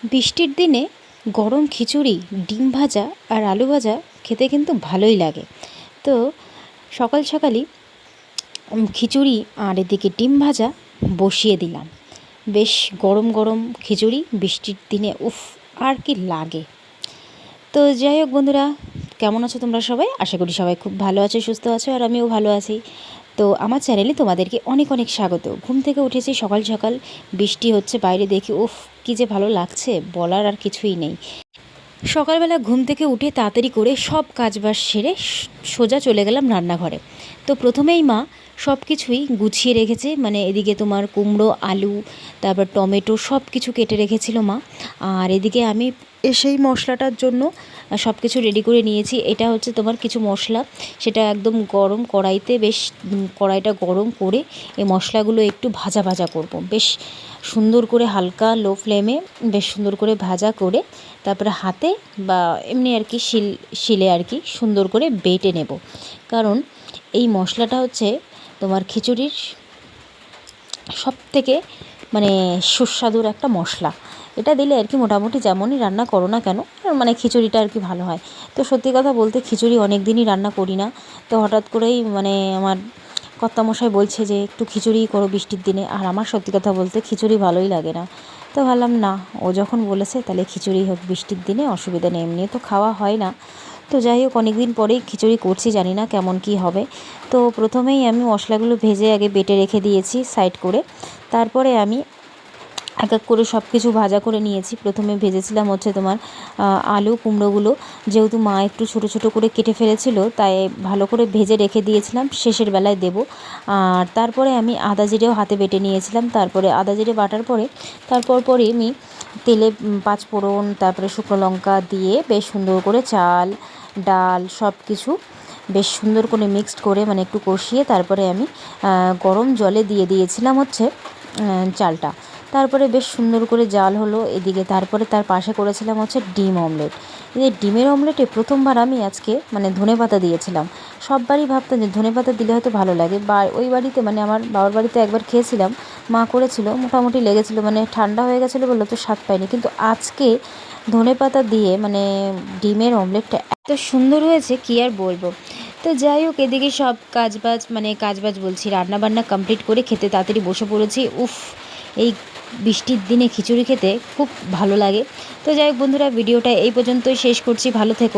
বৃষ্টির দিনে গরম খিচুড়ি, ডিম ভাজা আর আলু ভাজা খেতে কিন্তু ভালোই লাগে। তো সকাল সকালই খিচুড়ি আর এদিকে ডিম ভাজা বসিয়ে দিলাম। বেশ গরম গরম খিচুড়ি বৃষ্টির দিনে, উফ আর কি লাগে। তো যাই হোক বন্ধুরা, কেমন আছো তোমরা সবাই? আশা করি সবাই খুব ভালো আছো, সুস্থ আছো, আর আমিও ভালো আছি। তো আমার চ্যানেলে তোমাদেরকে অনেক অনেক স্বাগত। ঘুম থেকে উঠেছি সকাল সকাল, বৃষ্টি হচ্ছে বাইরে, দেখি উফ কী যে ভালো লাগছে, বলার আর কিছুই নেই। সকালবেলা ঘুম থেকে উঠে তাড়াতাড়ি করে সব কাজবাজ সেরে সোজা চলে গেলাম রান্নাঘরে। তো প্রথমেই মা সব কিছুই গুছিয়ে রেখেছে, মানে এদিকে তোমার কুমড়ো, আলু, তারপর টমেটো সব কিছু কেটে রেখেছিল মা। আর এদিকে আমি সেই মশলাটার জন্য সব কিছু রেডি করে নিয়েছি। এটা হচ্ছে তোমার কিছু মশলা, সেটা একদম গরম কড়াইতে, বেশ কড়াইটা গরম করে এই মশলাগুলো একটু ভাজা ভাজা করব, বেশ সুন্দর করে হালকা লো ফ্লেমে বেশ সুন্দর করে ভাজা করে তারপরে হাতে বা এমনি আর কি শিলে আর কি সুন্দর করে বেটে নেব। কারণ এই মশলাটা হচ্ছে তোমার খিচুড়ির সবথেকে মানে সুস্বাদুর একটা মশলা। এটা দিলে আর কি মোটামুটি যেমনই রান্না করো না কেন, মানে খিচুড়িটা আর কি ভালো হয়। তো সত্যি কথা বলতে খিচুড়ি অনেক দিনই রান্না করি না। তো হঠাৎ করেই মানে আমার কর্তামশাই বলছে যে একটু খিচুড়ি করো বৃষ্টির দিনে, আর আমার সত্যি কথা বলতে খিচুড়ি ভালোই লাগে না। তো ভাবলাম না, ও যখন বলেছে তাহলে খিচুড়ি হোক বৃষ্টির দিনে, অসুবিধা নেই, এমনি তো খাওয়া হয় না। তো যাই হোক, অনেক দিন পরেই খিচুড়ি করছি, জানি না কেমন কি হবে। তো প্রথমেই আমি মশলাগুলো ভেজে আগে বেটে রেখে দিয়েছি সাইড করে। তারপরে আমি এক এক করে সব কিছু ভাজা করে নিয়েছি। প্রথমে ভেজেছিলাম হচ্ছে তোমার আলু কুমড়োগুলো, যেহেতু মা একটু ছোটো ছোটো করে কেটে ফেলেছিল তাই ভালো করে ভেজে রেখে দিয়েছিলাম, শেষের বেলায় দেব। আর তারপরে আমি আদা জিরেও হাতে বেটে নিয়েছিলাম। তারপরে আদা জিরে বাটার পরে পরে আমি তেলে পাঁচফোড়ন, তারপরে শুকনো লঙ্কা দিয়ে বেশ সুন্দর করে চাল ডাল সব কিছু বেশ সুন্দর করে মিক্সড করে মানে একটু কষিয়ে তারপরে আমি গরম জলে দিয়ে দিয়েছিলাম হচ্ছে চালটা। তারপরে বেশ সুন্দর করে জাল হলো এদিকে। তারপরে তার পাশে করেছিলাম হচ্ছে ডিম অমলেট। এই ডিমের অমলেটে প্রথমবার আমি আজকে মানে ধনেপাতা দিয়েছিলাম। সব বাড়ি ভাবতাম যে ধনেপাতা দিলে হয়তো ভালো লাগে, বা ওই বাড়িতে মানে আমার বাবার বাড়িতে একবার খেয়েছিলাম, মা করেছিল, মোটামুটি লেগেছিলো, মানে ঠান্ডা হয়ে গেছিলো বললো তো স্বাদ পাইনি। কিন্তু আজকে ধনেপাতা দিয়ে মানে ডিমের অমলেটটা এত সুন্দর হয়েছে কি আর বলবো। তো যাই হোক, এদিকে সব কাজবাজ বলছি, রান্নাবান্না কমপ্লিট করে খেতে তাড়াতাড়ি বসে পড়েছি। উফ, এই বৃষ্টির দিনে খিচুড়ি খেতে খুব ভালো লাগে। তো যাই হোক বন্ধুরা, ভিডিওটা এই পর্যন্তই শেষ করছি। ভালো থেকো।